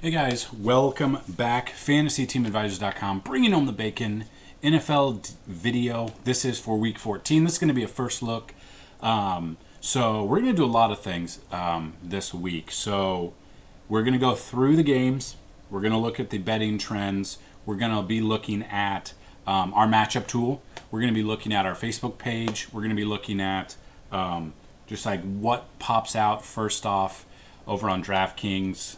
Hey guys, welcome back. FantasyTeamAdvisors.com, bringing home the bacon. NFL video. This is for Week 14. This is going to be a first look. So we're going to do a lot of things this week. So we're going to go through the games. We're going to look at the betting trends. We're going to be looking at our matchup tool. We're going to be looking at our Facebook page. We're going to be looking at just like what pops out first off over on DraftKings,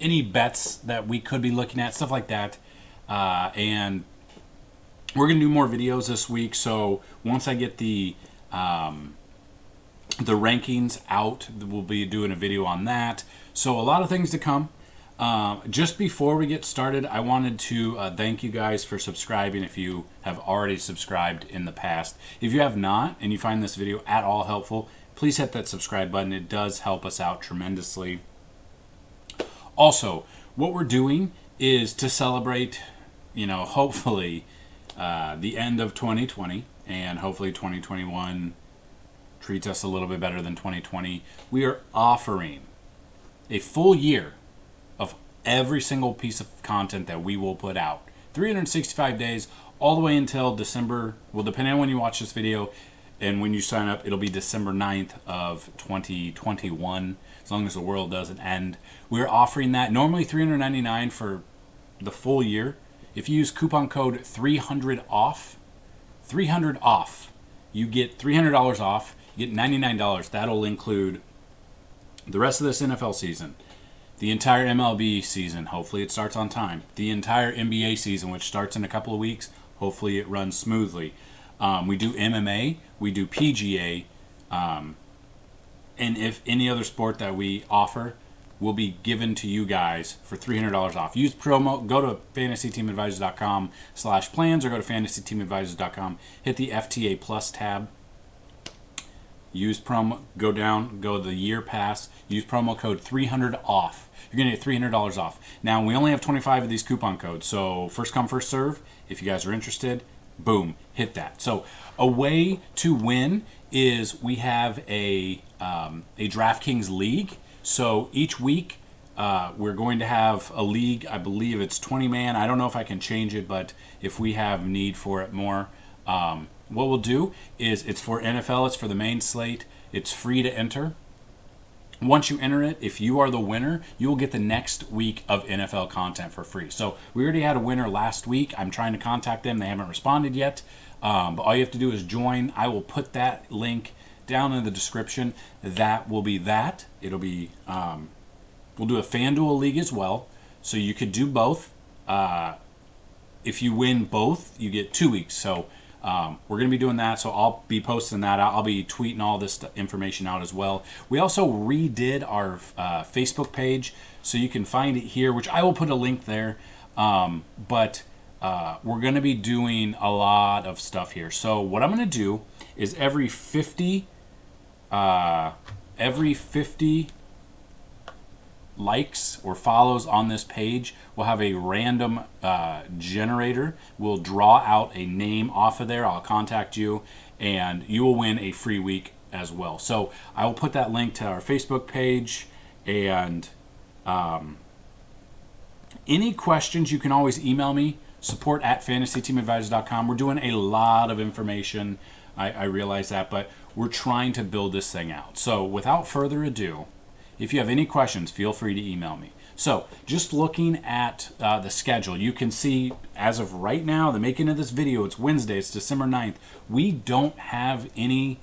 any bets that we could be looking at, stuff like that. And we're going to do more videos this week. So once I get the rankings out, we'll be doing a video on that. So a lot of things to come. Just before we get started, I wanted to thank you guys for subscribing if you have already subscribed in the past. If you have not and you find this video at all helpful, please hit that subscribe button. It does help us out tremendously. Also, what we're doing is to celebrate, hopefully the end of 2020 and hopefully 2021 treats us a little bit better than 2020. We are offering a full year of every single piece of content that we will put out. 365 days all the way until December. Well, depending on when you watch this video, and when you sign up, it'll be December 9th of 2021, as long as the world doesn't end. We're offering that normally $399 for the full year. If you use coupon code 300OFF, 300 off, you get $300 off. You get $99. That'll include the rest of this NFL season, the entire MLB season. Hopefully it starts on time. The entire NBA season, which starts in a couple of weeks. Hopefully it runs smoothly. We do MMA, we do PGA, and if any other sport that we offer will be given to you guys for $300 off. Use promo, go to FantasyTeamAdvisors.com/plans or go to FantasyTeamAdvisors.com, hit the FTA Plus tab, use promo, go to the year pass, use promo code 300 off. You're going to get $300 off. Now, we only have 25 of these coupon codes, so first come, first serve. If you guys are interested, boom, hit that. So a way to win is we have a DraftKings league. So each week we're going to have a league. I believe it's 20-man. I don't know if I can change it, but if we have need for it more, what we'll do is it's for NFL. It's for the main slate. It's free to enter. Once you enter it, if you are the winner, you will get the next week of NFL content for free. So we already had a winner last week. I'm trying to contact them. They haven't responded yet. But all you have to do is join. I will put that link down in the description. That will be that. It'll be, we'll do a FanDuel league as well. So you could do both. If you win both, you get 2 weeks. So we're going to be doing that, so I'll be posting that out. I'll be tweeting all this information out as well. We also redid our Facebook page, so you can find it here, which I will put a link there. But we're going to be doing a lot of stuff here. So what I'm going to do is every 50 likes or follows on this page, we'll have a random generator. We'll draw out a name off of there. I'll contact you, and you will win a free week as well. So I will put that link to our Facebook page, and any questions, you can always email me, support@fantasyteamadvisors.com. We're doing a lot of information. I realize that, but we're trying to build this thing out. So without further ado, if you have any questions, feel free to email me. So, just looking at the schedule, you can see as of right now, the making of this video, it's Wednesday, it's December 9th. We don't have any,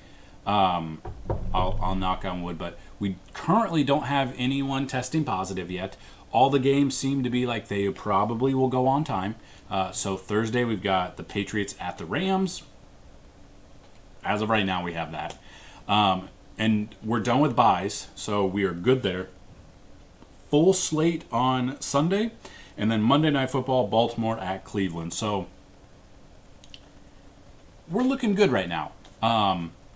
I'll knock on wood, but we currently don't have anyone testing positive yet. All the games seem to be like they probably will go on time. So Thursday, we've got the Patriots at the Rams. As of right now, we have that. And we're done with buys, so we are good there. Full slate on Sunday, and then Monday Night Football, Baltimore at Cleveland. So we're looking good right now.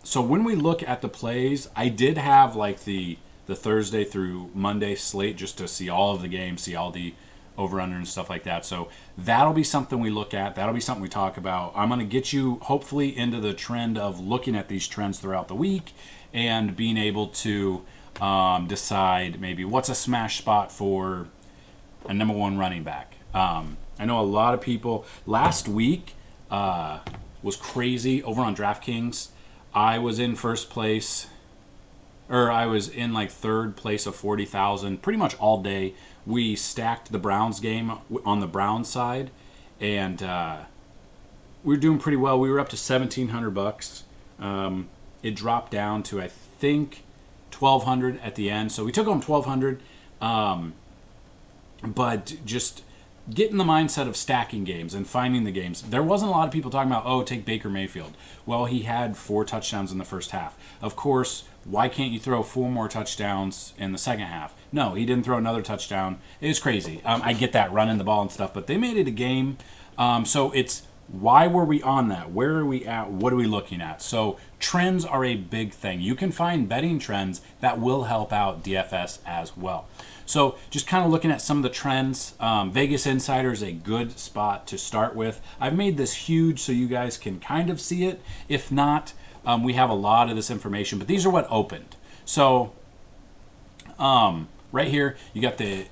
So when we look at the plays, I did have like the Thursday through Monday slate just to see all of the games, see all the over-under and stuff like that. So that'll be something we look at. That'll be something we talk about. I'm going to get you hopefully into the trend of looking at these trends throughout the week and being able to decide maybe what's a smash spot for a number one running back. I know a lot of people last week was crazy over on DraftKings. I was in first place, or I was in like third place of 40,000 pretty much all day. We stacked the Browns game on the Browns side, and we were doing pretty well. We were up to $1,700. It dropped down to, I think, 1,200 at the end. So we took home 1,200. But just get in the mindset of stacking games and finding the games. There wasn't a lot of people talking about, oh, take Baker Mayfield. Well, he had 4 touchdowns in the first half. Of course, why can't you throw 4 more touchdowns in the second half? No, he didn't throw another touchdown. It was crazy. I get that, running the ball and stuff, but they made it a game. So it's, why were we on that? Where are we at? What are we looking at? So trends are a big thing. You can find betting trends that will help out DFS as well. So just kind of looking at some of the trends, Vegas Insider is a good spot to start with. I've made this huge so you guys can kind of see it. If not, we have a lot of this information, but these are what opened. So right here, you got the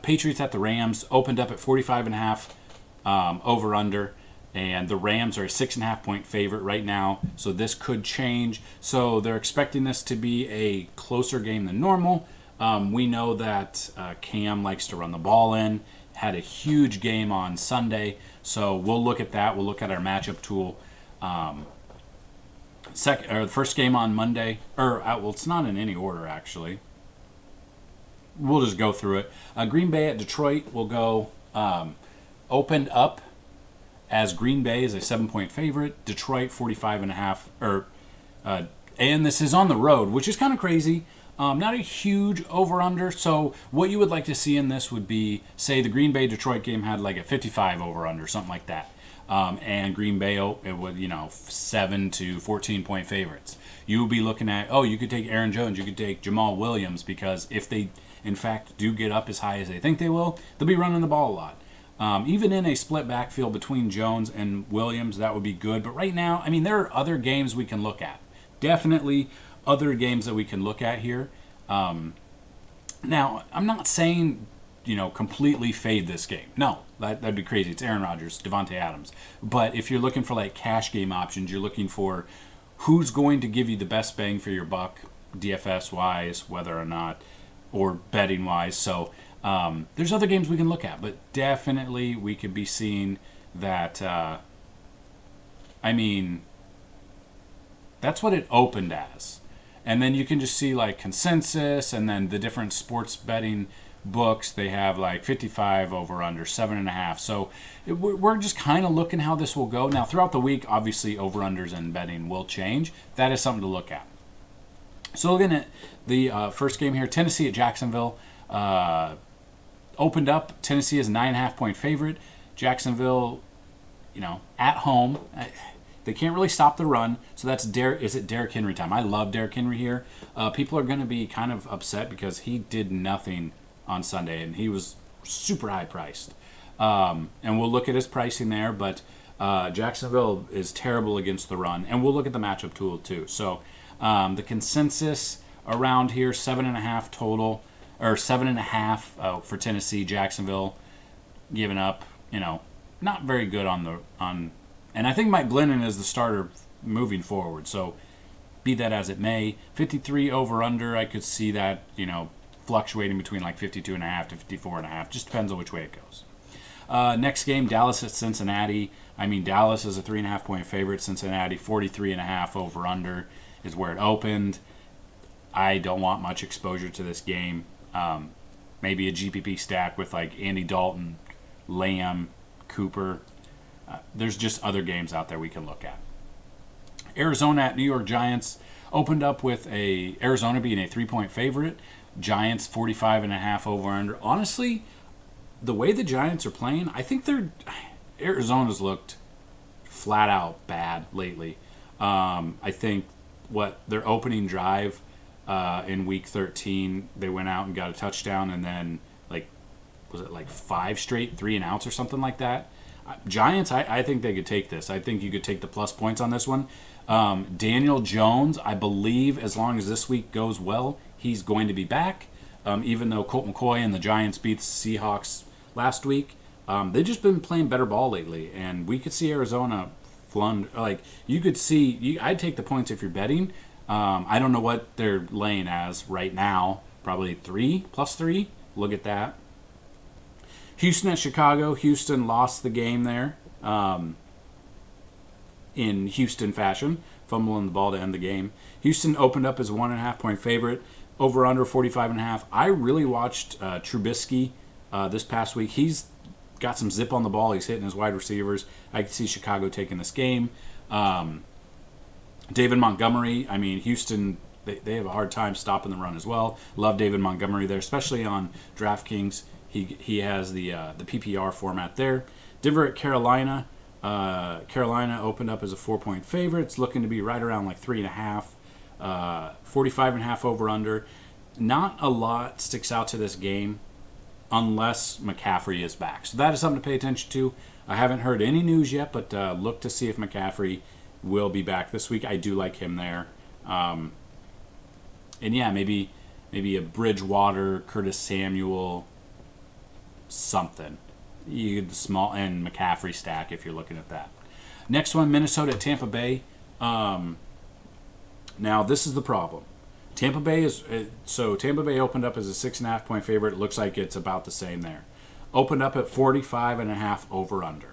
Patriots at the Rams, opened up at 45.5 over under. And the Rams are a 6.5 point favorite right now, so this could change. So they're expecting this to be a closer game than normal. We know that Cam likes to run the ball in. Had a huge game on Sunday, so we'll look at that. We'll look at our matchup tool. The first game on Monday, well, it's not in any order actually. We'll just go through it. Green Bay at Detroit will go opened up as Green Bay is a 7 point favorite. Detroit 45.5, and this is on the road, which is kind of crazy. Not a huge over-under. So what you would like to see in this would be, say, the Green Bay-Detroit game had like a 55 over-under, something like that. And Green Bay, it would, 7 to 14 point favorites. You would be looking at, you could take Aaron Jones, you could take Jamal Williams, because if they, in fact, do get up as high as they think they will, they'll be running the ball a lot. Even in a split backfield between Jones and Williams, that would be good. But right now, there are other games we can look at. Definitely other games that we can look at here. Now, I'm not saying, completely fade this game. No, that'd be crazy. It's Aaron Rodgers, Devontae Adams. But if you're looking for like cash game options, you're looking for who's going to give you the best bang for your buck, DFS-wise, whether or not, or betting-wise. So there's other games we can look at, but definitely we could be seeing that, that's what it opened as. And then you can just see like consensus, and then the different sports betting books, they have like 55 over under 7.5. So we're just kind of looking how this will go. Now throughout the week, obviously over unders and betting will change. That is something to look at. So looking at the first game here, Tennessee at Jacksonville. Opened up, Tennessee is a 9.5 point favorite. Jacksonville, at home. They can't really stop the run, so that's Derrick Henry time. I love Derrick Henry here. People are going to be kind of upset because he did nothing on Sunday, and he was super high priced. And we'll look at his pricing there, but Jacksonville is terrible against the run, and we'll look at the matchup tool too. So the consensus around here, 7.5 total, or 7.5 for Tennessee. Jacksonville giving up, not very good on. And I think Mike Glennon is the starter moving forward. So be that as it may, 53 over under, I could see that, fluctuating between like 52.5 to 54.5. Just depends on which way it goes. Next game, Dallas at Cincinnati. Dallas is a 3.5 point favorite. Cincinnati 43.5 over under is where it opened. I don't want much exposure to this game. Maybe a GPP stack with like Andy Dalton, Lamb, Cooper. There's just other games out there we can look at. Arizona at New York Giants opened up with Arizona being a 3 point favorite. Giants 45.5 over under. Honestly, the way the Giants are playing, I think Arizona's looked flat out bad lately. I think their opening drive in week 13, they went out and got a touchdown, and then was it 5 straight 3-and-outs or something like that? Giants, I think they could take this. I think you could take the plus points on this one. Daniel Jones, I believe, as long as this week goes well, he's going to be back. even though Colt McCoy and the Giants beat the Seahawks last week. They've just been playing better ball lately, and we could see Arizona flung. Like, you could see, I'd take the points if you're betting. I don't know what they're laying as right now. Probably 3 +3. Look at that. Houston at Chicago. Houston lost the game there in Houston fashion, fumbling the ball to end the game. Houston opened up as a 1.5-point favorite. Over under 45.5. I really watched Trubisky this past week. He's got some zip on the ball. He's hitting his wide receivers. I can see Chicago taking this game. David Montgomery. I mean, Houston, they have a hard time stopping the run as well. Love David Montgomery there, especially on DraftKings. He has the PPR format there. Denver at Carolina. Carolina opened up as a 4-point favorite. It's looking to be right around like 3.5. 45.5 over under. Not a lot sticks out to this game unless McCaffrey is back. So that is something to pay attention to. I haven't heard any news yet, but look to see if McCaffrey will be back this week. I do like him there. And yeah, maybe a Bridgewater, Curtis Samuel, something. You get the small and McCaffrey stack if you're looking at that. Next one, Minnesota at Tampa Bay. Now this is the problem. Tampa Bay opened up as a 6.5-point favorite. It looks like it's about the same there. Opened up at 45.5 over under.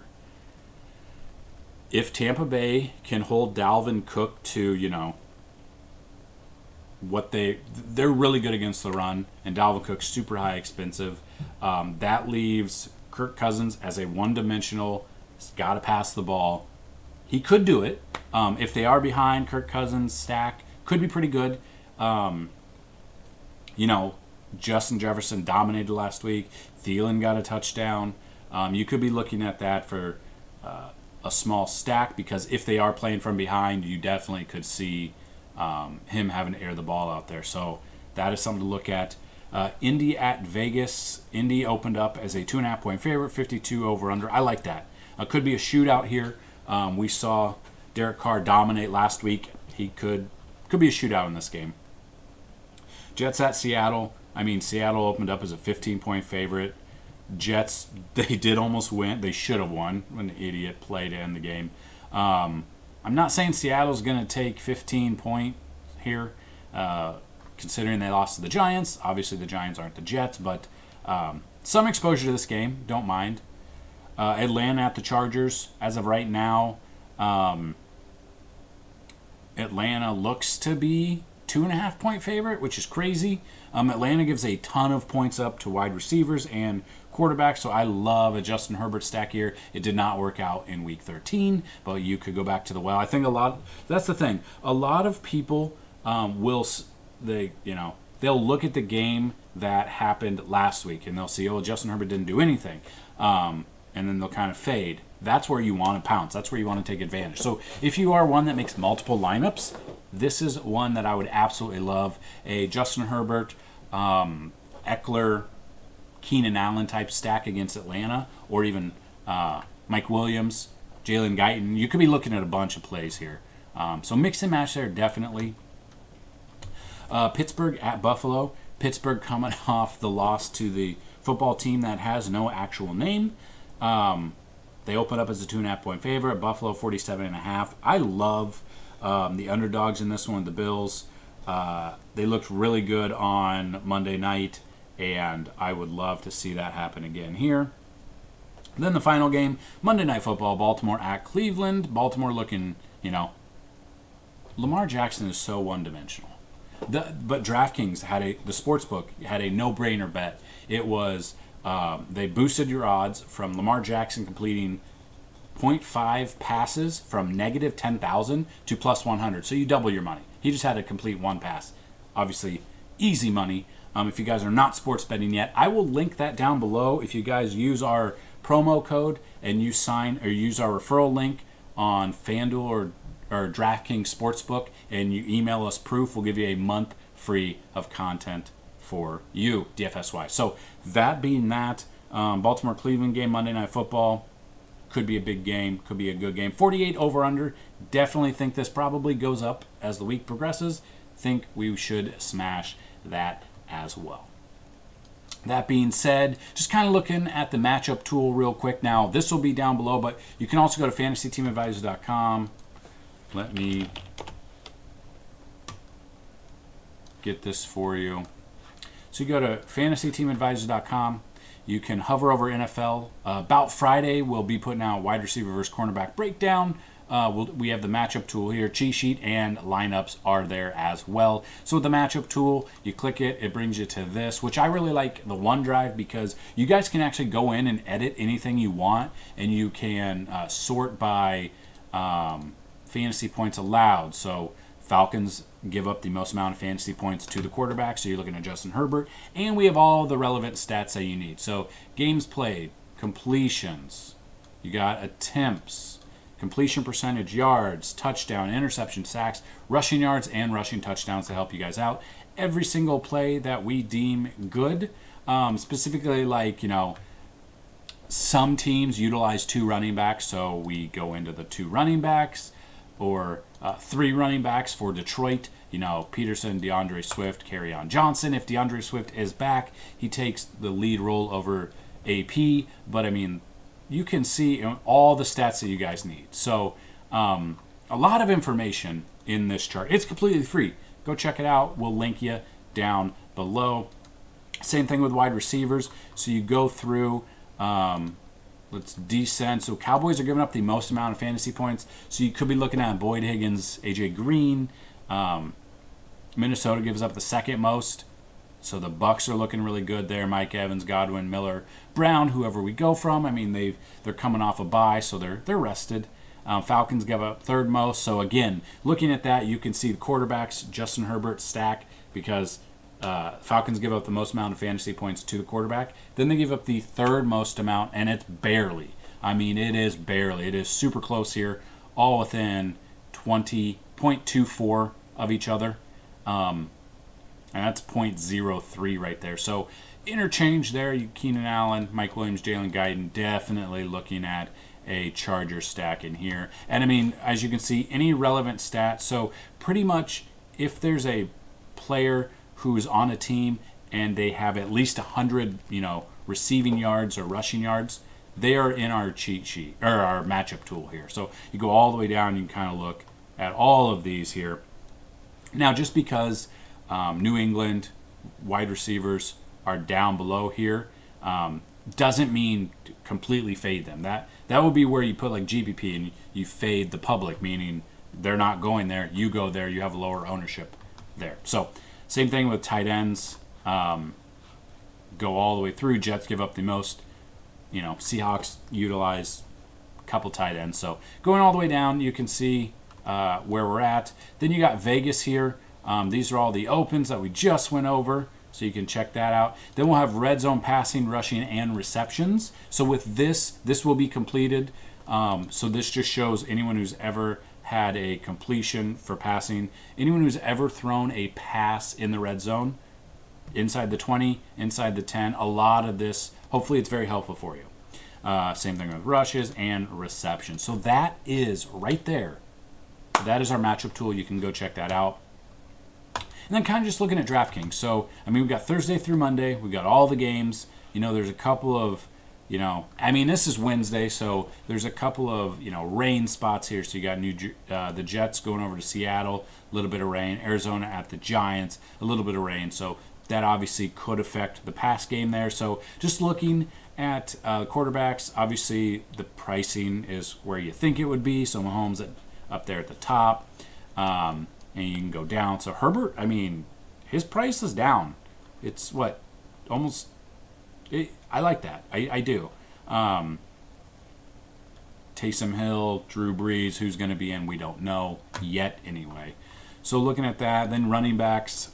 If Tampa Bay can hold Dalvin Cook to, what they're really good against the run, and Dalvin Cook's super high expensive, that leaves Kirk Cousins as a one-dimensional, he's got to pass the ball. He could do it. If they are behind, Kirk Cousins' stack could be pretty good. Justin Jefferson dominated last week. Thielen got a touchdown. You could be looking at that for a small stack, because if they are playing from behind, you definitely could see him having to air the ball out there. So that is something to look at. Indy at Vegas. Indy opened up as a 2.5-point favorite, 52 over under. I like that. Could be a shootout here. We saw Derek Carr dominate last week. He could be a shootout in this game. Jets at Seattle. I mean, Seattle opened up as a 15-point favorite. Jets, they did almost win. They should have won when the idiot played to end the game. I'm not saying Seattle's going to take 15 points here, considering they lost to the Giants. Obviously, the Giants aren't the Jets, but some exposure to this game. Don't mind. Atlanta at the Chargers. As of right now, Atlanta looks to be 2.5-point favorite, which is crazy. Atlanta gives a ton of points up to wide receivers and quarterbacks, so I love a Justin Herbert stack here. It did not work out in Week 13, but you could go back to the well. I think that's the thing. A lot of people they'll look at the game that happened last week, and they'll see, Justin Herbert didn't do anything, and then they'll kind of fade. That's where you want to pounce. That's where you want to take advantage. So if you are one that makes multiple lineups, this is one that I would absolutely love. A Justin Herbert, Eckler, Keenan Allen type stack against Atlanta, or even Mike Williams, Jalen Guyton. You could be looking at a bunch of plays here. So mix and match there, definitely. Pittsburgh at Buffalo. Pittsburgh coming off the loss to the football team that has no actual name. They open up as a 2.5-point favorite. Buffalo 47.5. I love the underdogs in this one, the Bills. They looked really good on Monday night, and I would love to see that happen again here. Then the final game, Monday Night Football, Baltimore at Cleveland. Baltimore looking, Lamar Jackson is so one-dimensional. But DraftKings the sportsbook had a no-brainer bet. It was they boosted your odds from Lamar Jackson completing 0.5 passes from negative 10,000 to plus 100. So you double your money. He just had to complete one pass. Obviously, easy money. If you guys are not sports betting yet, I will link that down below. If you guys use our promo code and you use our referral link on FanDuel or DraftKings Sportsbook, and you email us proof, we'll give you a month free of content for you, DFSY. So that being that, Baltimore-Cleveland game, Monday Night Football, could be a big game, could be a good game. 48 over-under, definitely think this probably goes up as the week progresses. Think we should smash that as well. That being said, just kind of looking at the matchup tool real quick. Now, this will be down below, but you can also go to fantasyteamadvisor.com. Let me get this for you. So you go to fantasyteamadvisor.com. You can hover over NFL. About Friday, we'll be putting out wide receiver versus cornerback breakdown. We have the matchup tool here. Cheat sheet and lineups are there as well. So with the matchup tool, you click it, it brings you to this, which I really like the OneDrive because you guys can actually go in and edit anything you want, and you can sort by fantasy points allowed. So Falcons give up the most amount of fantasy points to the quarterback, so you're looking at Justin Herbert, and we have all the relevant stats that you need. So games played, completions, you got attempts, completion percentage, yards, touchdown, interception, sacks, rushing yards, and rushing touchdowns to help you guys out. Every single play that we deem good, specifically like, some teams utilize 2 running backs, so we go into the 2 running backs, or 3 running backs for Detroit. Peterson, DeAndre Swift, Kerryon Johnson. If DeAndre Swift is back, he takes the lead role over AP. But, you can see all the stats that you guys need. So, a lot of information in this chart. It's completely free. Go check it out. We'll link you down below. Same thing with wide receivers. So you go through... let's descend. So Cowboys are giving up the most amount of fantasy points. So you could be looking at Boyd Higgins, AJ Green. Minnesota gives up the second most. So the Bucks are looking really good there. Mike Evans, Godwin, Miller, Brown, whoever we go from. They're coming off a bye, so they're rested. Falcons give up third most. So again, looking at that, you can see the quarterbacks, Justin Herbert stack, because Falcons give up the most amount of fantasy points to the quarterback. Then they give up the third most amount, and it's barely. It is barely. It is super close here, all within 20.24 of each other. And that's 0.03 right there. So interchange there. Keenan Allen, Mike Williams, Jalen Guyton, definitely looking at a Charger stack in here. And as you can see, any relevant stats. So pretty much if there's a player who's on a team and they have at least 100, receiving yards or rushing yards, they are in our cheat sheet or our matchup tool here. So you go all the way down, you can kind of look at all of these here. Now, just because New England wide receivers are down below here, doesn't mean completely fade them. That would be where you put like GPP and you fade the public, meaning they're not going there. You go there, you have lower ownership there. So same thing with tight ends. Go all the way through. Jets give up the most. Seahawks utilize a couple tight ends. So going all the way down, you can see where we're at. Then you got Vegas here. These are all the opens that we just went over, so you can check that out. Then we'll have red zone passing, rushing, and receptions. So with this will be completed. So this just shows anyone who's ever had a completion for passing, anyone who's ever thrown a pass in the red zone, inside the 20, inside the 10. A lot of this, hopefully it's very helpful for you. Same thing with rushes and receptions. So that is right there. That is our matchup tool. You can go check that out. And then kind of just looking at DraftKings. So, we've got Thursday through Monday. We've got all the games. There's a couple of, this is Wednesday, so there's a couple of, rain spots here. So you got the Jets going over to Seattle, a little bit of rain. Arizona at the Giants, a little bit of rain. So that obviously could affect the pass game there. So just looking at quarterbacks, obviously the pricing is where you think it would be. So Mahomes up there at the top. And you can go down. So Herbert, his price is down. It's what? Almost... I like that. I do. Taysom Hill, Drew Brees, who's going to be in, we don't know yet anyway. So looking at that, then running backs,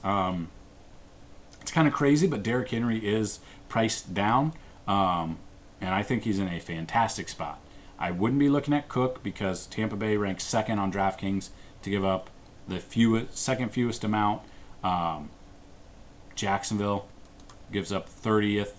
it's kind of crazy, but Derrick Henry is priced down, and I think he's in a fantastic spot. I wouldn't be looking at Cook because Tampa Bay ranks second on DraftKings to give up the second fewest amount. Jacksonville gives up 30th.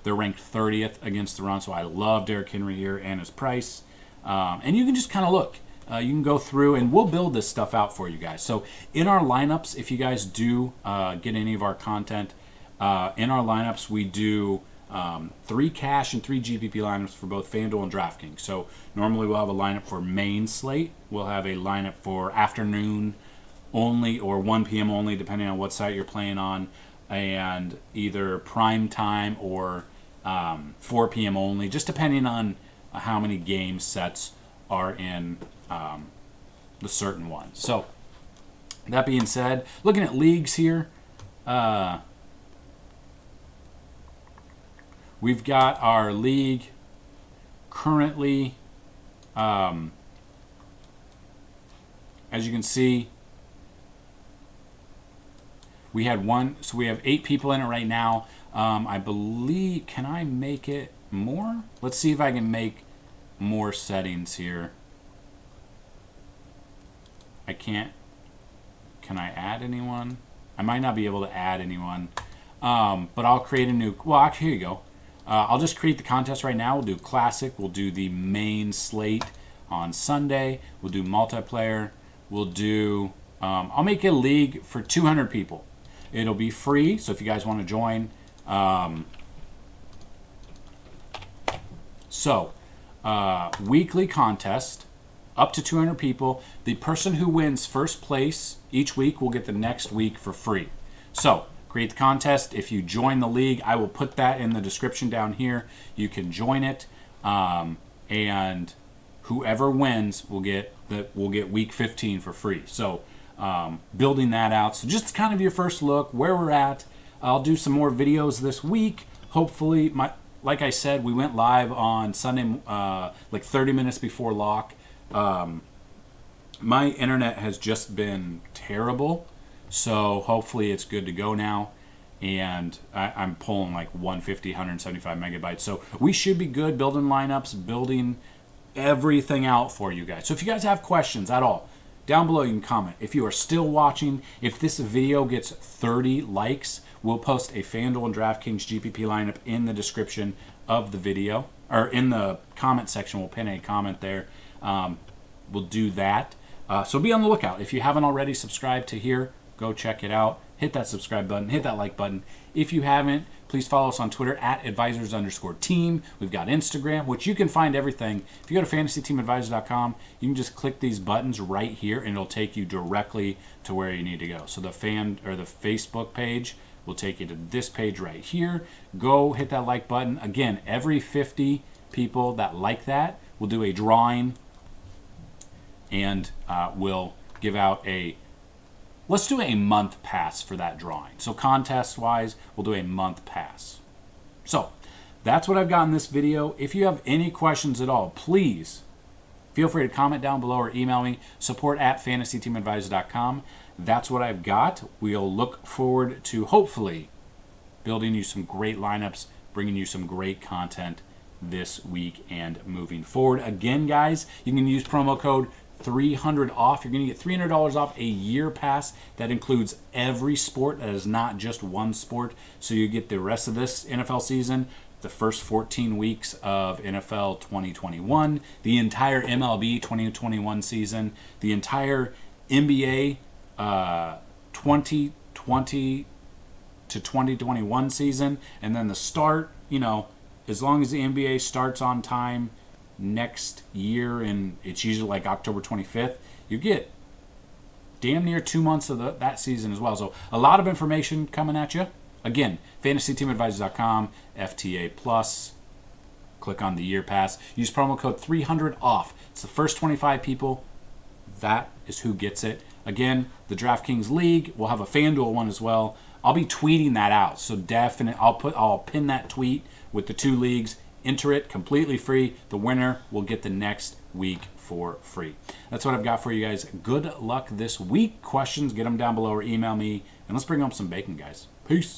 They're ranked 30th against the run, so I love Derrick Henry here and his price. And you can just kind of look. You can go through, and we'll build this stuff out for you guys. So in our lineups, if you guys do get any of our content, in our lineups, we do 3 cash and 3 GPP lineups for both FanDuel and DraftKings. So normally we'll have a lineup for main slate. We'll have a lineup for afternoon only or 1 p.m. only, depending on what site you're playing on, and either prime time or 4 p.m. only, just depending on how many game sets are in the certain one. So that being said, looking at leagues here, we've got our league currently, as you can see, we had one, so we have 8 people in it right now. I believe, can I make it more? Let's see if I can make more settings here. I can't. Can I add anyone? I might not be able to add anyone, but I'll create a new, well, actually, here you go. I'll just create the contest right now. We'll do classic. We'll do the main slate on Sunday. We'll do multiplayer. We'll do, I'll make a league for 200 people. It'll be free, so if you guys want to join. Weekly contest, up to 200 people. The person who wins first place each week will get the next week for free. So, create the contest. If you join the league, I will put that in the description down here. You can join it, and whoever wins will get week 15 for free. So, building that out. So just kind of your first look where we're at. I'll do some more videos this week. Hopefully, like I said, we went live on Sunday, like 30 minutes before lock. My internet has just been terrible, so hopefully it's good to go now. And I'm pulling like 150, 175 megabytes. So we should be good building lineups, building everything out for you guys. So if you guys have questions at all, down below you can comment. If you are still watching, if this video gets 30 likes, we'll post a FanDuel and DraftKings GPP lineup in the description of the video, or in the comment section. We'll pin a comment there. We'll do that. So be on the lookout. If you haven't already subscribed to here, go check it out. Hit that subscribe button, hit that like button. If you haven't, please follow us on Twitter at advisors_team. We've got Instagram, which you can find everything. If you go to fantasyteamadvisor.com, you can just click these buttons right here and it'll take you directly to where you need to go. So the Facebook page will take you to this page right here. Go hit that like button. Again, every 50 people that like that, we'll do a drawing, and we'll give out let's do a month pass for that drawing. So contest-wise, we'll do a month pass. So that's what I've got in this video. If you have any questions at all, please feel free to comment down below or email me, support@fantasyteamadvisor.com. That's what I've got. We'll look forward to hopefully building you some great lineups, bringing you some great content this week and moving forward. Again, guys, you can use promo code 300 off. You're going to get $300 off a year pass. That includes every sport. That is not just one sport. So you get the rest of this NFL season, the first 14 weeks of NFL 2021, the entire MLB 2021 season, the entire NBA 2020 to 2021 season, and then the start, as long as the NBA starts on time next year, and it's usually like October 25th, you get damn near 2 months of that season as well. So a lot of information coming at you. Again, fantasyteamadvisors.com, FTA Plus. Click on the year pass. Use promo code 300 off. It's the first 25 people. That is who gets it. Again, the DraftKings League, we'll have a FanDuel one as well. I'll be tweeting that out. So definitely, I'll pin that tweet with the 2 leagues. Enter it completely free. The winner will get the next week for free. That's what I've got for you guys. Good luck this week. Questions, get them down below or email me. And let's bring home some bacon, guys. Peace.